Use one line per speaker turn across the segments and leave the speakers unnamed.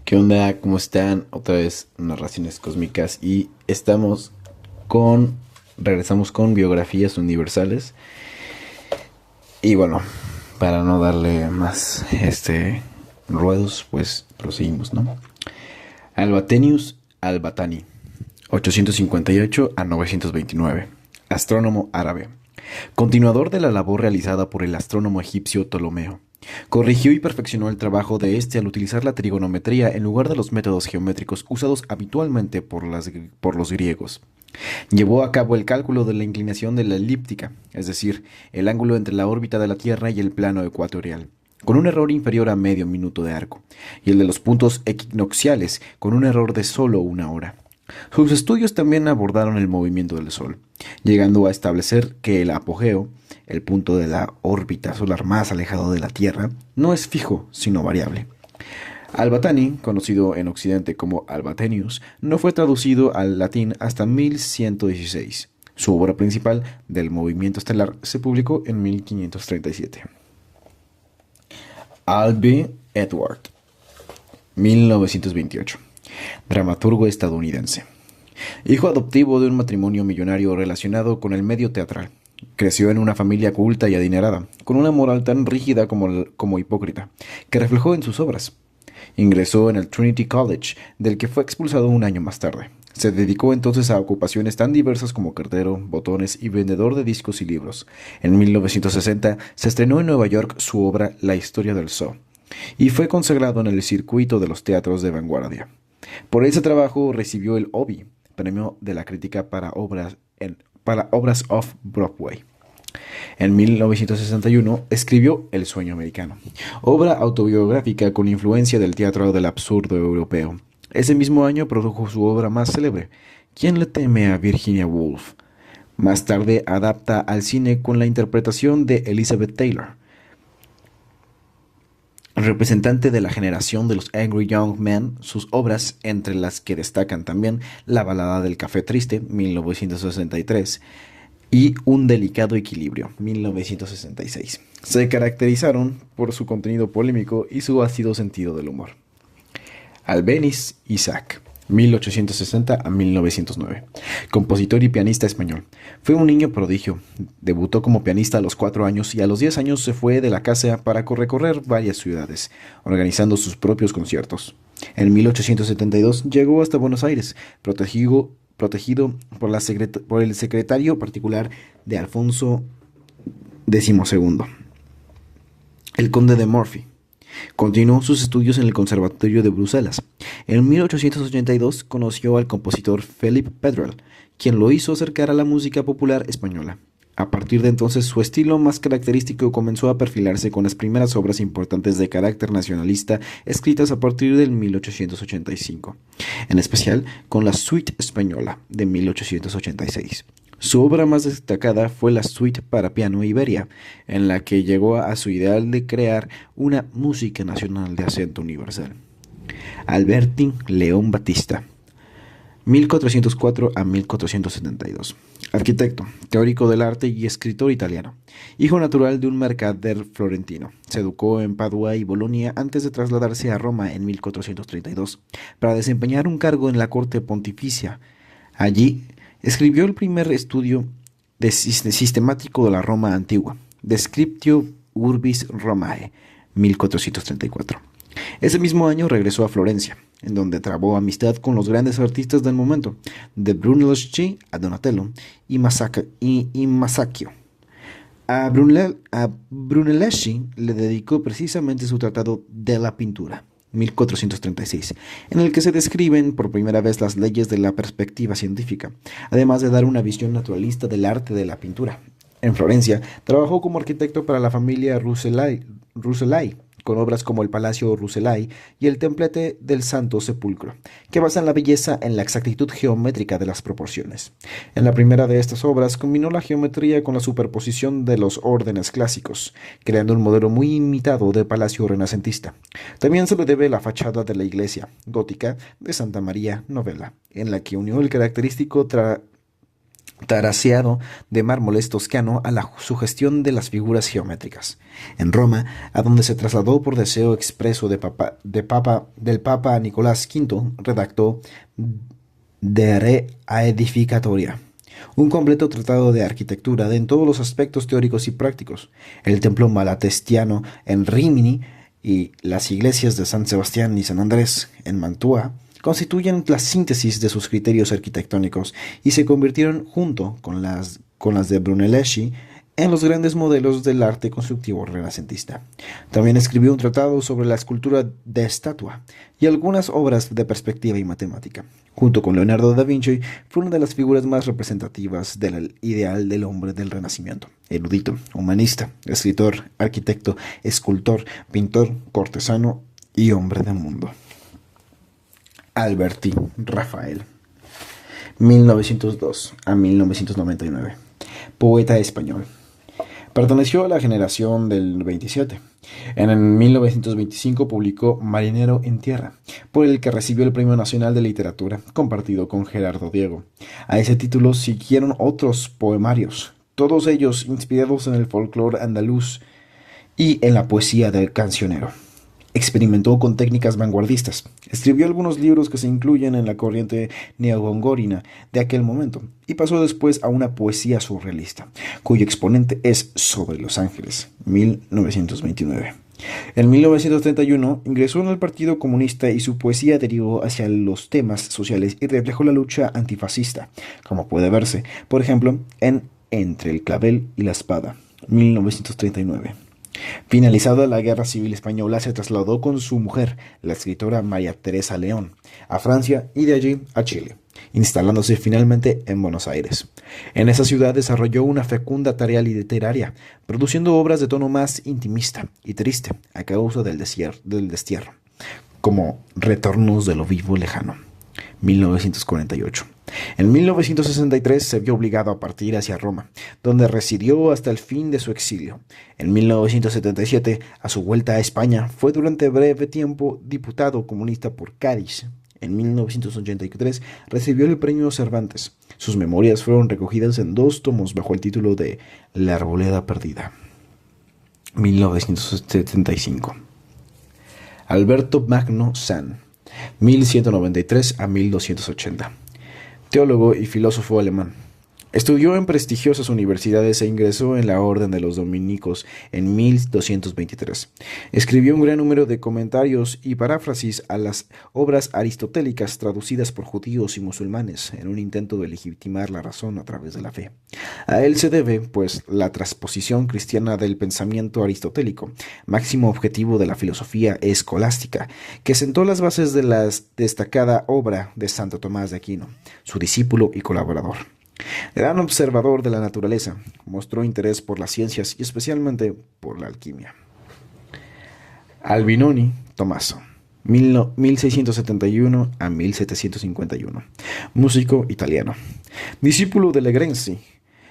¿Qué onda? ¿Cómo están? Otra vez Narraciones Cósmicas y regresamos con biografías universales. Y bueno, para no darle más ruedos, pues proseguimos, ¿no? Albatenius Albatani, 858 a 929, astrónomo árabe, continuador de la labor realizada por el astrónomo egipcio Ptolomeo. Corrigió y perfeccionó el trabajo de este al utilizar la trigonometría en lugar de los métodos geométricos usados habitualmente por los griegos. Llevó a cabo el cálculo de la inclinación de la elíptica, es decir, el ángulo entre la órbita de la Tierra y el plano ecuatorial, con un error inferior a medio minuto de arco, y el de los puntos equinocciales, con un error de solo una hora. Sus estudios también abordaron el movimiento del Sol, llegando a establecer que el apogeo, el punto de la órbita solar más alejado de la Tierra, no es fijo, sino variable. Albatani, conocido en Occidente como Albatenius, no fue traducido al latín hasta 1116. Su obra principal, Del movimiento estelar, se publicó en 1537. Alby Edward, 1928. Dramaturgo estadounidense. Hijo adoptivo de un matrimonio millonario relacionado con el medio teatral. Creció en una familia culta y adinerada, con una moral tan rígida como hipócrita, que reflejó en sus obras. Ingresó en el Trinity College, del que fue expulsado un año más tarde. Se dedicó entonces a ocupaciones tan diversas como cartero, botones y vendedor de discos y libros. En 1960 se estrenó en Nueva York su obra La historia del zoo, y fue consagrado en el circuito de los teatros de vanguardia. Por ese trabajo recibió el Obie, premio de la crítica para obras off-Broadway. En 1961 escribió El sueño americano, obra autobiográfica con influencia del teatro del absurdo europeo. Ese mismo año produjo su obra más célebre, ¿Quién le teme a Virginia Woolf? Más tarde adapta al cine con la interpretación de Elizabeth Taylor, representante de la generación de los Angry Young Men. Sus obras, entre las que destacan también La balada del café triste, 1963, y Un delicado equilibrio, 1966. Se caracterizaron por su contenido polémico y su ácido sentido del humor. Albéniz Isaac, 1860 a 1909. Compositor y pianista español. Fue un niño prodigio. Debutó como pianista a los 4 años y a los 10 años se fue de la casa para recorrer varias ciudades, organizando sus propios conciertos. En 1872 llegó hasta Buenos Aires, protegido por el secretario particular de Alfonso XII, el conde de Morphy. Continuó sus estudios en el Conservatorio de Bruselas. En 1882 conoció al compositor Philip Pedrell, quien lo hizo acercar a la música popular española. A partir de entonces, su estilo más característico comenzó a perfilarse con las primeras obras importantes de carácter nacionalista escritas a partir del 1885, en especial con la Suite Española de 1886. Su obra más destacada fue la Suite para piano Iberia, en la que llegó a su ideal de crear una música nacional de acento universal. Alberti León Batista, 1404 a 1472. Arquitecto, teórico del arte y escritor italiano. Hijo natural de un mercader florentino. Se educó en Padua y Bolonia antes de trasladarse a Roma en 1432 para desempeñar un cargo en la corte pontificia. Allí escribió el primer estudio sistemático de la Roma antigua, Descriptio Urbis Romae, 1434. Ese mismo año regresó a Florencia, en donde trabó amistad con los grandes artistas del momento, de Brunelleschi a Donatello y Masaccio. A Brunelleschi le dedicó precisamente su tratado de la pintura, 1436, en el que se describen por primera vez las leyes de la perspectiva científica, además de dar una visión naturalista del arte de la pintura. En Florencia, trabajó como arquitecto para la familia Rucellai, con obras como el Palacio Rucellai y el Templete del Santo Sepulcro, que basan la belleza en la exactitud geométrica de las proporciones. En la primera de estas obras combinó la geometría con la superposición de los órdenes clásicos, creando un modelo muy imitado de palacio renacentista. También se le debe la fachada de la iglesia gótica de Santa María Novella, en la que unió el característico taraseado de mármoles toscano a la sugestión de las figuras geométricas. En Roma, a donde se trasladó por deseo expreso del Papa Nicolás V, redactó De Re Aedificatoria, un completo tratado de arquitectura en todos los aspectos teóricos y prácticos. El templo malatestiano en Rímini y las iglesias de San Sebastián y San Andrés en Mantua constituyen la síntesis de sus criterios arquitectónicos y se convirtieron, junto con las de Brunelleschi, en los grandes modelos del arte constructivo renacentista. También escribió un tratado sobre la escultura de estatua y algunas obras de perspectiva y matemática. Junto con Leonardo da Vinci, fue una de las figuras más representativas del ideal del hombre del Renacimiento. Erudito, humanista, escritor, arquitecto, escultor, pintor, cortesano y hombre de mundo. Alberti Rafael, 1902 a 1999. Poeta español. Perteneció a la generación del 27. En 1925 publicó Marinero en Tierra, por el que recibió el Premio Nacional de Literatura, compartido con Gerardo Diego. A ese título siguieron otros poemarios, todos ellos inspirados en el folclore andaluz y en la poesía del cancionero. Experimentó con técnicas vanguardistas. Escribió algunos libros que se incluyen en la corriente neogongorina de aquel momento y pasó después a una poesía surrealista, cuyo exponente es Sobre los Ángeles, 1929. En 1931 ingresó en el Partido Comunista y su poesía derivó hacia los temas sociales y reflejó la lucha antifascista, como puede verse, por ejemplo, en Entre el clavel y la espada, 1939. Finalizada la Guerra Civil Española, se trasladó con su mujer, la escritora María Teresa León, a Francia y de allí a Chile, instalándose finalmente en Buenos Aires. En esa ciudad desarrolló una fecunda tarea literaria, produciendo obras de tono más intimista y triste a causa del destierro, como Retornos de lo vivo lejano, 1948. En 1963 se vio obligado a partir hacia Roma, donde residió hasta el fin de su exilio. En 1977, a su vuelta a España, fue durante breve tiempo diputado comunista por Cádiz. En 1983 recibió el Premio Cervantes. Sus memorias fueron recogidas en 2 tomos bajo el título de La Arboleda Perdida, 1975. Alberto Magno San, 1193 a 1280. Teólogo y filósofo alemán. Estudió en prestigiosas universidades e ingresó en la Orden de los Dominicos en 1223. Escribió un gran número de comentarios y paráfrasis a las obras aristotélicas traducidas por judíos y musulmanes en un intento de legitimar la razón a través de la fe. A él se debe, pues, la transposición cristiana del pensamiento aristotélico, máximo objetivo de la filosofía escolástica, que sentó las bases de la destacada obra de Santo Tomás de Aquino, su discípulo y colaborador. Gran observador de la naturaleza, mostró interés por las ciencias y especialmente por la alquimia. Albinoni Tommaso, 1671 a 1751, músico italiano. Discípulo de Legrenzi,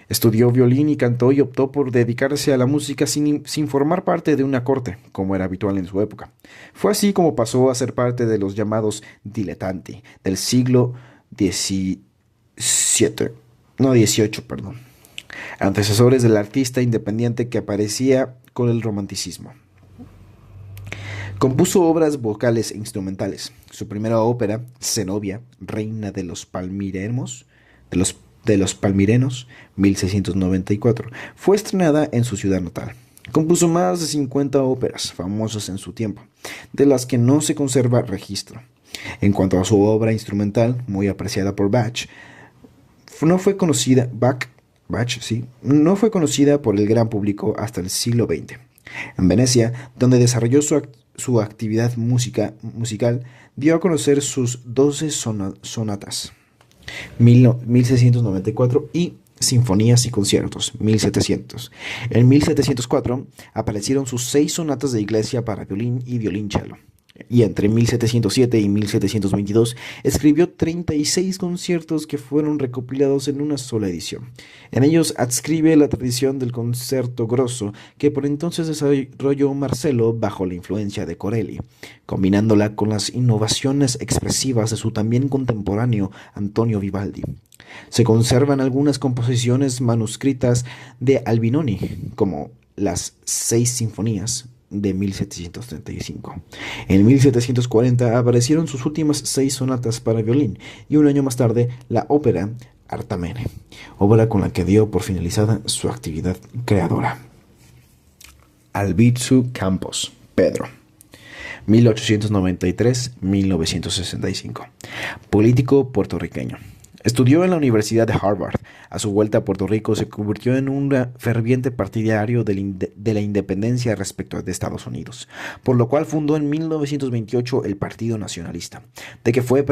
estudió violín y cantó y optó por dedicarse a la música sin formar parte de una corte, como era habitual en su época. Fue así como pasó a ser parte de los llamados dilettanti del siglo XVIII, antecesores del artista independiente que aparecía con el romanticismo. Compuso obras vocales e instrumentales. Su primera ópera, Zenobia, reina de los Palmirenos, 1694, fue estrenada en su ciudad natal. Compuso más de 50 óperas famosas en su tiempo, de las que no se conserva registro. En cuanto a su obra instrumental, muy apreciada por Bach, no fue conocida por el gran público hasta el siglo XX. En Venecia, donde desarrolló su actividad musical, dio a conocer sus 12 sonatas, 1694, y sinfonías y conciertos, 1700. En 1704 aparecieron sus 6 sonatas de iglesia para violín y violonchelo. Y entre 1707 y 1722 escribió 36 conciertos que fueron recopilados en una sola edición. En ellos adscribe la tradición del concerto grosso que por entonces desarrolló Marcello bajo la influencia de Corelli, combinándola con las innovaciones expresivas de su también contemporáneo Antonio Vivaldi. Se conservan algunas composiciones manuscritas de Albinoni, como las Seis Sinfonías de 1735. En 1740 aparecieron sus últimas 6 sonatas para violín y un año más tarde la ópera Artamene, obra con la que dio por finalizada su actividad creadora. Albizu Campos, Pedro, 1893-1965. Político puertorriqueño. Estudió en la Universidad de Harvard. A su vuelta a Puerto Rico se convirtió en un ferviente partidario de la independencia respecto de Estados Unidos, por lo cual fundó en 1928 el Partido Nacionalista, del que fue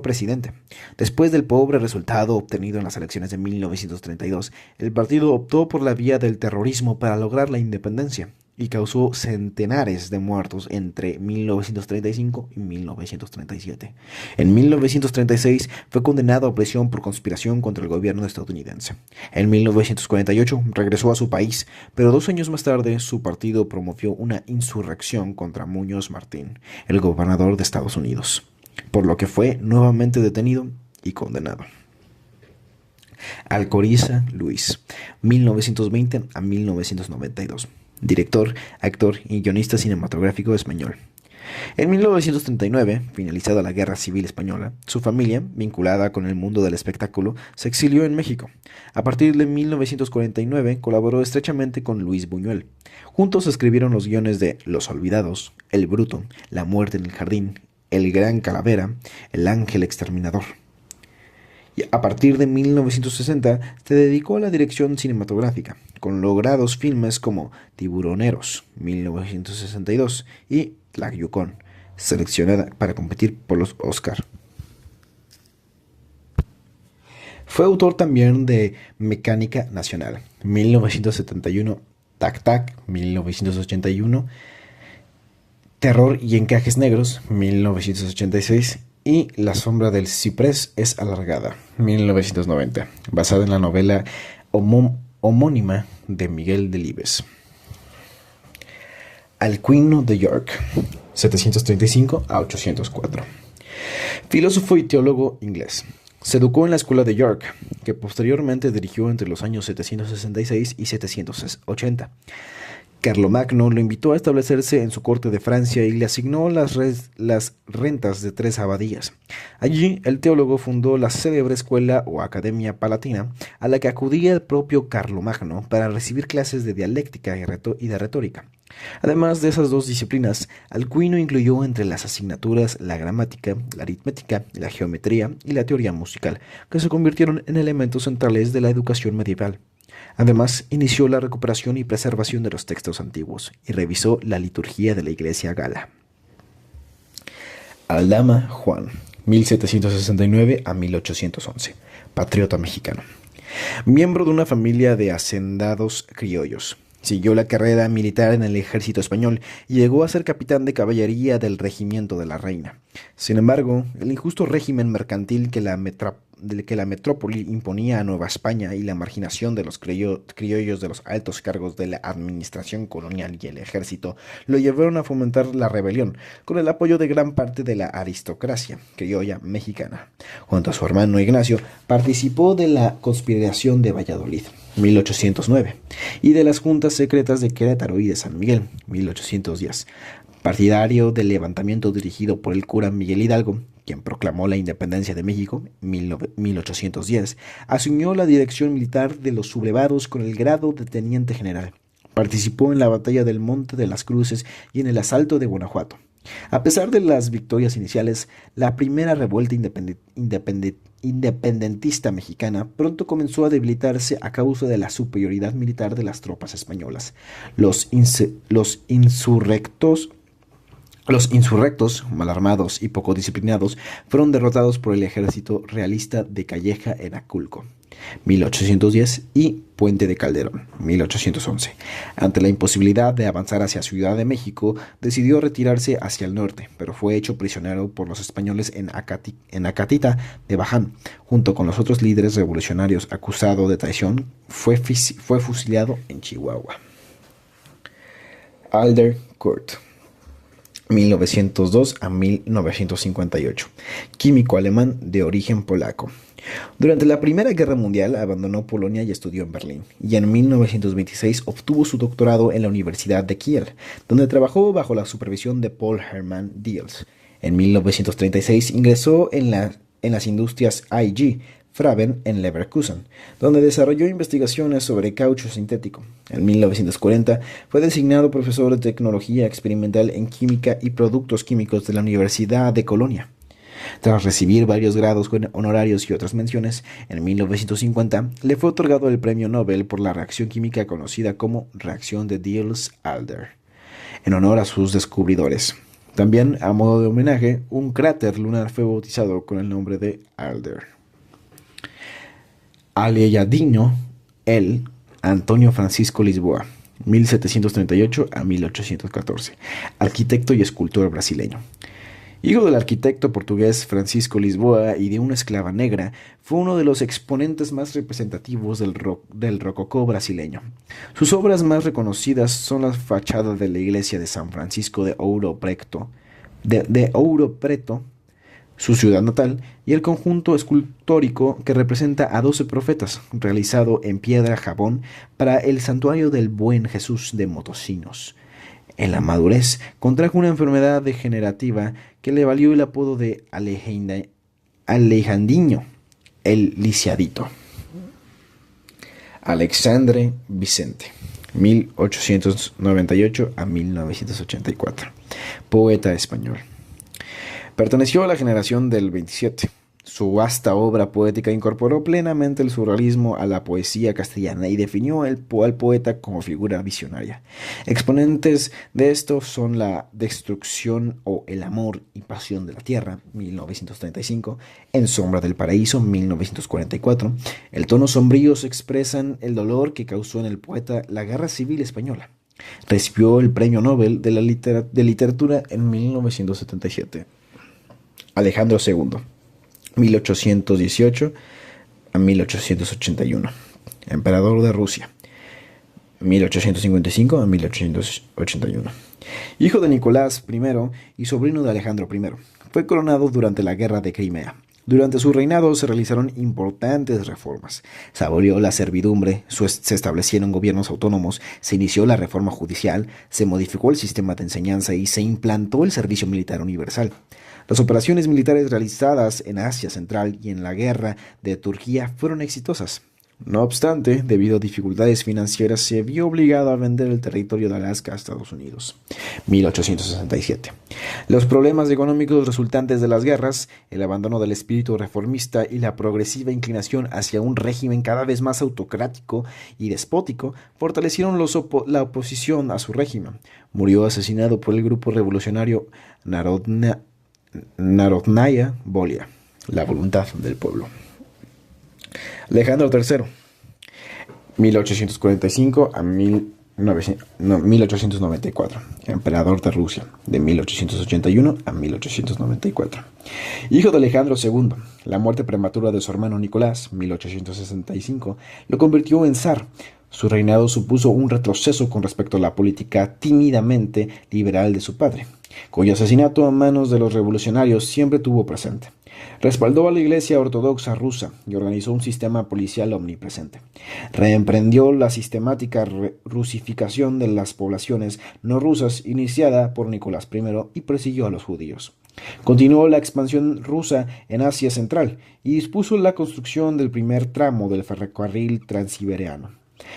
presidente. Después del pobre resultado obtenido en las elecciones de 1932, el partido optó por la vía del terrorismo para lograr la independencia, y causó centenares de muertos entre 1935 y 1937. En 1936 fue condenado a prisión por conspiración contra el gobierno estadounidense. En 1948 regresó a su país, pero 2 años más tarde su partido promovió una insurrección contra Muñoz Marín, el gobernador de Estados Unidos, por lo que fue nuevamente detenido y condenado. Alcoriza Luis, 1920 a 1992. Director, actor y guionista cinematográfico español. En 1939, finalizada la Guerra Civil Española, su familia, vinculada con el mundo del espectáculo, se exilió en México. A partir de 1949, colaboró estrechamente con Luis Buñuel. Juntos escribieron los guiones de Los Olvidados, El Bruto, La Muerte en el Jardín, El Gran Calavera, El Ángel Exterminador. Y a partir de 1960 se dedicó a la dirección cinematográfica, con logrados filmes como Tiburoneros, 1962, y La Yukon, seleccionada para competir por los Oscar. Fue autor también de Mecánica Nacional, 1971, Tac Tac, 1981, Terror y Encajes Negros, 1986, y La Sombra del Ciprés es alargada, 1990, basada en la novela homónima de Miguel Delibes. Alcuino de York, 735 a 804. Filósofo y teólogo inglés. Se educó en la escuela de York, que posteriormente dirigió entre los años 766 y 780. Carlomagno lo invitó a establecerse en su corte de Francia y le asignó las rentas de 3 abadías. Allí, el teólogo fundó la célebre escuela o Academia Palatina, a la que acudía el propio Carlomagno para recibir clases de dialéctica y de retórica. Además de esas 2 disciplinas, Alcuino incluyó entre las asignaturas la gramática, la aritmética, la geometría y la teoría musical, que se convirtieron en elementos centrales de la educación medieval. Además, inició la recuperación y preservación de los textos antiguos y revisó la liturgia de la Iglesia gala. Aldama Juan, 1769 a 1811, patriota mexicano. Miembro de una familia de hacendados criollos. Siguió la carrera militar en el ejército español y llegó a ser capitán de caballería del regimiento de la Reina. Sin embargo, el injusto régimen mercantil que la metrópoli imponía a Nueva España y la marginación de los criollos de los altos cargos de la administración colonial y el ejército lo llevaron a fomentar la rebelión, con el apoyo de gran parte de la aristocracia criolla mexicana. Junto a su hermano Ignacio, participó de la conspiración de Valladolid, 1809, y de las juntas secretas de Querétaro y de San Miguel, 1810. Partidario del levantamiento dirigido por el cura Miguel Hidalgo, quien proclamó la independencia de México, 1810, asumió la dirección militar de los sublevados con el grado de teniente general. Participó en la batalla del Monte de las Cruces y en el asalto de Guanajuato. A pesar de las victorias iniciales, la primera revuelta independentista mexicana pronto comenzó a debilitarse a causa de la superioridad militar de las tropas españolas. Los insurrectos, mal armados y poco disciplinados, fueron derrotados por el ejército realista de Calleja en Aculco, 1810, y Puente de Calderón, 1811. Ante la imposibilidad de avanzar hacia Ciudad de México, decidió retirarse hacia el norte, pero fue hecho prisionero por los españoles en Acatita de Baján. Junto con los otros líderes revolucionarios acusado de traición, fue fusilado en Chihuahua. Alder Kurt, 1902 a 1958, químico alemán de origen polaco. Durante la Primera Guerra Mundial abandonó Polonia y estudió en Berlín, y en 1926 obtuvo su doctorado en la Universidad de Kiel, donde trabajó bajo la supervisión de Paul Hermann Diels. En 1936 ingresó en las industrias IG Fraben en Leverkusen, donde desarrolló investigaciones sobre caucho sintético. En 1940 fue designado profesor de tecnología experimental en química y productos químicos de la Universidad de Colonia. Tras recibir varios grados honorarios y otras menciones, en 1950 le fue otorgado el Premio Nobel por la reacción química conocida como reacción de Diels-Alder, en honor a sus descubridores. También, a modo de homenaje, un cráter lunar fue bautizado con el nombre de Alder. Aleijadinho, el Antonio Francisco Lisboa, 1738 a 1814, arquitecto y escultor brasileño. Hijo del arquitecto portugués Francisco Lisboa y de una esclava negra, fue uno de los exponentes más representativos del rococó brasileño. Sus obras más reconocidas son la fachada de la iglesia de San Francisco de Ouro Preto, su ciudad natal, y el conjunto escultórico que representa a 12 profetas, realizado en piedra jabón para el santuario del Buen Jesús de Motocinos. En la madurez, contrajo una enfermedad degenerativa que le valió el apodo de Aleijadinho, el lisiadito. Alexandre Vicente, 1898 a 1984, poeta español. Perteneció a la generación del 27. Su vasta obra poética incorporó plenamente el surrealismo a la poesía castellana y definió al poeta como figura visionaria. Exponentes de esto son La destrucción o el amor y pasión de la tierra, 1935, En sombra del paraíso, 1944. El tono sombríos expresan el dolor que causó en el poeta la Guerra Civil Española. Recibió el Premio Nobel de Literatura en 1977. Alejandro II, 1818 a 1881, emperador de Rusia, 1855 a 1881. Hijo de Nicolás I y sobrino de Alejandro I, fue coronado durante la Guerra de Crimea. Durante su reinado se realizaron importantes reformas. Se abolió la servidumbre, se establecieron gobiernos autónomos, se inició la reforma judicial, se modificó el sistema de enseñanza y se implantó el servicio militar universal. Las operaciones militares realizadas en Asia Central y en la guerra de Turquía fueron exitosas. No obstante, debido a dificultades financieras, se vio obligado a vender el territorio de Alaska a Estados Unidos. 1867. Los problemas económicos resultantes de las guerras, el abandono del espíritu reformista y la progresiva inclinación hacia un régimen cada vez más autocrático y despótico fortalecieron la oposición a su régimen. Murió asesinado por el grupo revolucionario Narodnaya Volia, la voluntad del pueblo. Alejandro III, 1845 a 1894, emperador de Rusia, de 1881 a 1894. Hijo de Alejandro II, la muerte prematura de su hermano Nicolás, 1865, lo convirtió en zar. Su reinado supuso un retroceso con respecto a la política tímidamente liberal de su padre, cuyo asesinato a manos de los revolucionarios siempre tuvo presente. Respaldó a la Iglesia Ortodoxa rusa y organizó un sistema policial omnipresente. Reemprendió la sistemática rusificación de las poblaciones no rusas iniciada por Nicolás I y persiguió a los judíos. Continuó la expansión rusa en Asia Central y dispuso la construcción del primer tramo del ferrocarril transiberiano.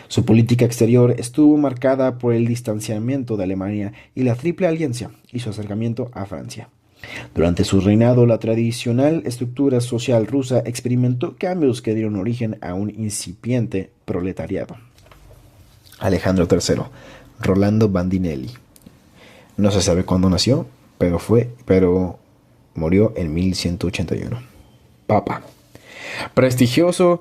Su política exterior estuvo marcada por el distanciamiento de Alemania y la Triple Alianza y su acercamiento a Francia. Durante su reinado, la tradicional estructura social rusa experimentó cambios que dieron origen a un incipiente proletariado. Alejandro III, Rolando Bandinelli. No se sabe cuándo nació, pero murió en 1181. Papa. Prestigioso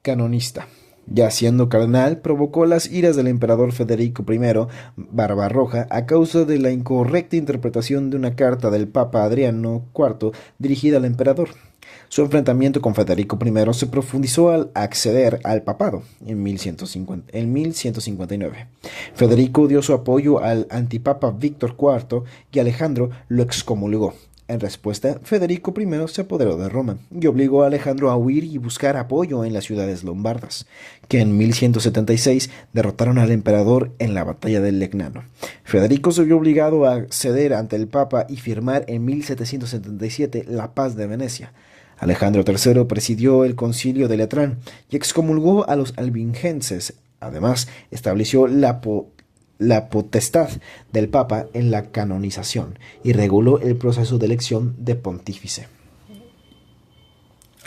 canonista. Ya siendo cardenal, provocó las iras del emperador Federico I Barbarroja a causa de la incorrecta interpretación de una carta del Papa Adriano IV dirigida al emperador. Su enfrentamiento con Federico I se profundizó al acceder al papado en 1159. Federico dio su apoyo al antipapa Víctor IV y Alejandro lo excomulgó. En respuesta, Federico I se apoderó de Roma y obligó a Alejandro a huir y buscar apoyo en las ciudades lombardas, que en 1176 derrotaron al emperador en la batalla del Legnano. Federico se vio obligado a ceder ante el Papa y firmar en 1777 la Paz de Venecia. Alejandro III presidió el concilio de Letrán y excomulgó a los albingenses. Además, estableció la potestad del Papa en la canonización y reguló el proceso de elección de pontífice.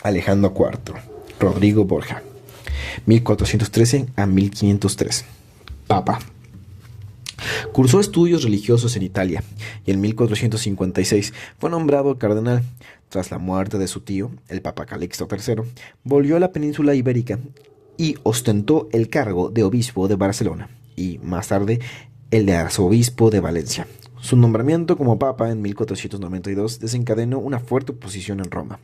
Alejandro IV, Rodrigo Borja, 1413 a 1503. Papa. Cursó estudios religiosos en Italia y en 1456 fue nombrado cardenal. Tras la muerte de su tío, el Papa Calixto III, volvió a la península ibérica y ostentó el cargo de obispo de Barcelona y, más tarde, el de arzobispo de Valencia. Su nombramiento como papa en 1492 desencadenó una fuerte oposición en Roma.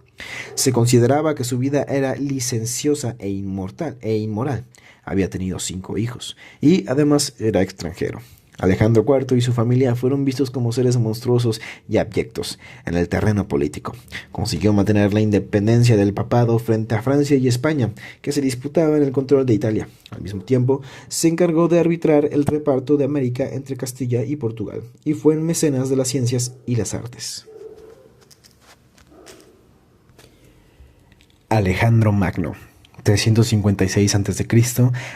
Se consideraba que su vida era licenciosa e inmoral. Había tenido 5 hijos y, además, era extranjero. Alejandro IV y su familia fueron vistos como seres monstruosos y abyectos en el terreno político. Consiguió mantener la independencia del papado frente a Francia y España, que se disputaban el control de Italia. Al mismo tiempo, se encargó de arbitrar el reparto de América entre Castilla y Portugal, y fue un mecenas de las ciencias y las artes. Alejandro Magno, 356 a.C.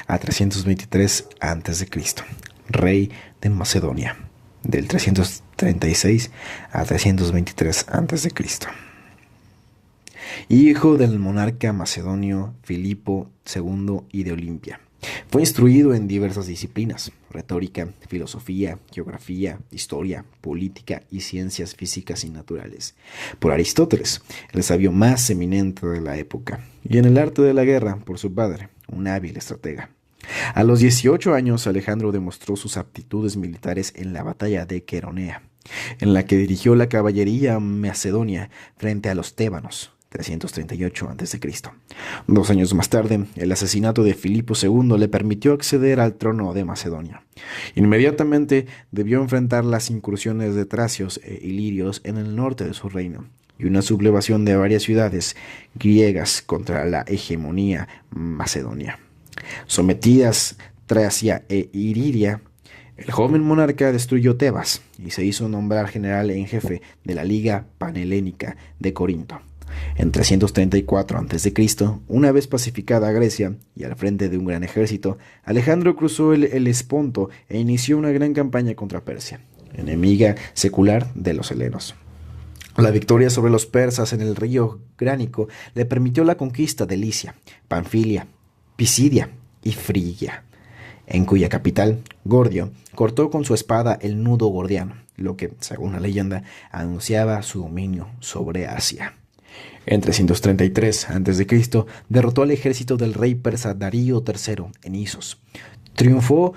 a 323 a.C., rey de Macedonia, del 336 a 323 a.C. Hijo del monarca macedonio Filipo II y de Olimpia. Fue instruido en diversas disciplinas: retórica, filosofía, geografía, historia, política y ciencias físicas y naturales, por Aristóteles, el sabio más eminente de la época, y en el arte de la guerra por su padre, un hábil estratega. A los 18 años, Alejandro demostró sus aptitudes militares en la batalla de Queronea, en la que dirigió la caballería macedonia frente a los tébanos, 338 a.C. 2 años más tarde, el asesinato de Filipo II le permitió acceder al trono de Macedonia. Inmediatamente debió enfrentar las incursiones de tracios e ilirios en el norte de su reino y una sublevación de varias ciudades griegas contra la hegemonía macedonia. Sometidas Tracia e Iliria, el joven monarca destruyó Tebas y se hizo nombrar general en jefe de la Liga Panhelénica de Corinto. En 334 a.C., una vez pacificada Grecia y al frente de un gran ejército, Alejandro cruzó el Helesponto e inició una gran campaña contra Persia, enemiga secular de los helenos. La victoria sobre los persas en el río Gránico le permitió la conquista de Licia, Panfilia, Pisidia y Frigia, en cuya capital, Gordio, cortó con su espada el nudo gordiano, lo que, según la leyenda, anunciaba su dominio sobre Asia. En 333 a.C., derrotó al ejército del rey persa Darío III en Isos, triunfo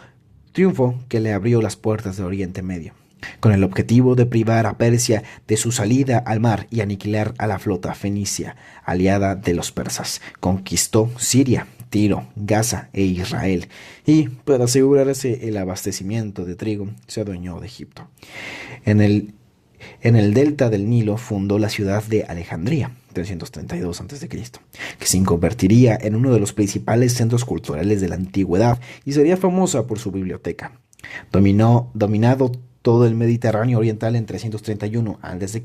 que le abrió las puertas de Oriente Medio, con el objetivo de privar a Persia de su salida al mar y aniquilar a la flota fenicia, aliada de los persas. Conquistó Siria, Tiro, Gaza e Israel, y, para asegurarse el abastecimiento de trigo, se adueñó de Egipto. En el delta del Nilo fundó la ciudad de Alejandría, 332 a.C., que se convertiría en uno de los principales centros culturales de la antigüedad y sería famosa por su biblioteca. Dominado todo el Mediterráneo oriental en 331 a.C.,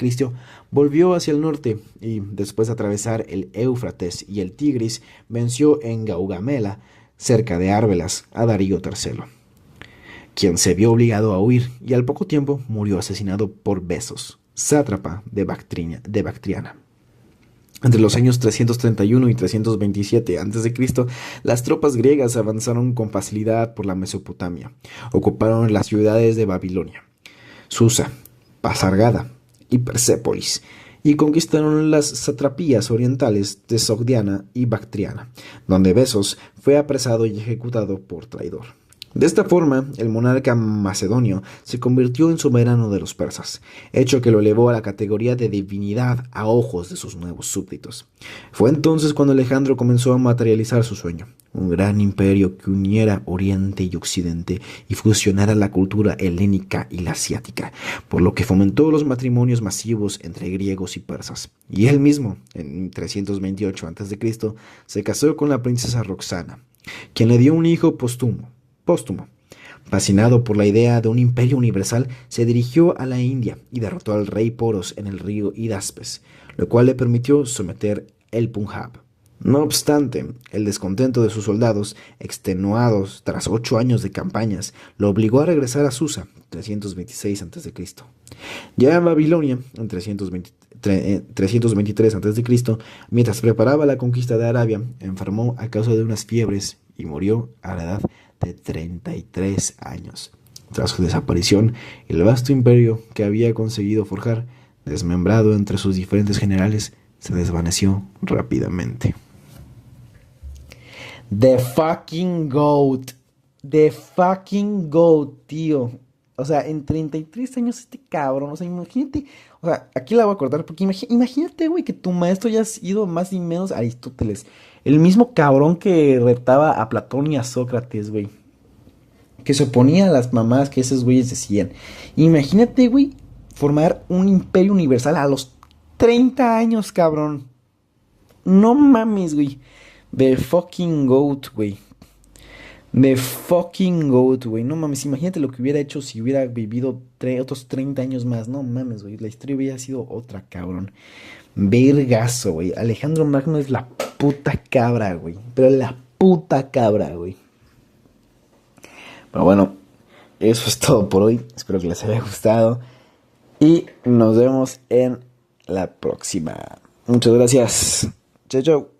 volvió hacia el norte y, después de atravesar el Éufrates y el Tigris, venció en Gaugamela, cerca de Arbelas, a Darío III, quien se vio obligado a huir y al poco tiempo murió asesinado por Besos, sátrapa de Bactriana. Entre los años 331 y 327 a.C., las tropas griegas avanzaron con facilidad por la Mesopotamia. Ocuparon las ciudades de Babilonia, Susa, Pasargada y Persépolis, y conquistaron las satrapías orientales de Sogdiana y Bactriana, donde Besos fue apresado y ejecutado por traidor. De esta forma, el monarca macedonio se convirtió en soberano de los persas, hecho que lo elevó a la categoría de divinidad a ojos de sus nuevos súbditos. Fue entonces cuando Alejandro comenzó a materializar su sueño, un gran imperio que uniera Oriente y Occidente y fusionara la cultura helénica y la asiática, por lo que fomentó los matrimonios masivos entre griegos y persas. Y él mismo, en 328 a.C., se casó con la princesa Roxana, quien le dio un hijo póstumo. Fascinado por la idea de un imperio universal, se dirigió a la India y derrotó al rey Poros en el río Hidaspes, lo cual le permitió someter el Punjab. No obstante, el descontento de sus soldados, extenuados tras 8 años de campañas, lo obligó a regresar a Susa, 326 a.C. Ya en Babilonia, en 323 a.C., mientras preparaba la conquista de Arabia, enfermó a causa de unas fiebres y murió a la edad de 33 años. Tras su desaparición, el vasto imperio que había conseguido forjar, desmembrado entre sus diferentes generales, se desvaneció rápidamente. The fucking GOAT. The fucking GOAT, tío. O sea, en 33 años este cabrón, o sea, imagínate, o sea, aquí la voy a cortar porque imagínate, güey, que tu maestro haya sido más y menos Aristóteles, el mismo cabrón que retaba a Platón y a Sócrates, güey, que se oponía a las mamadas que esos güeyes decían. Imagínate, güey, formar un imperio universal a los 30 años, cabrón. No mames, güey. The fucking GOAT, güey. The fucking GOAT, güey. No mames, imagínate lo que hubiera hecho si hubiera vivido otros 30 años más. No mames, güey. La historia hubiera sido otra, cabrón. Vergazo, güey. Alejandro Magno es la puta cabra, güey. Pero la puta cabra, güey. Pero bueno, eso es todo por hoy. Espero que les haya gustado. Y nos vemos en la próxima. Muchas gracias. Chau, chau.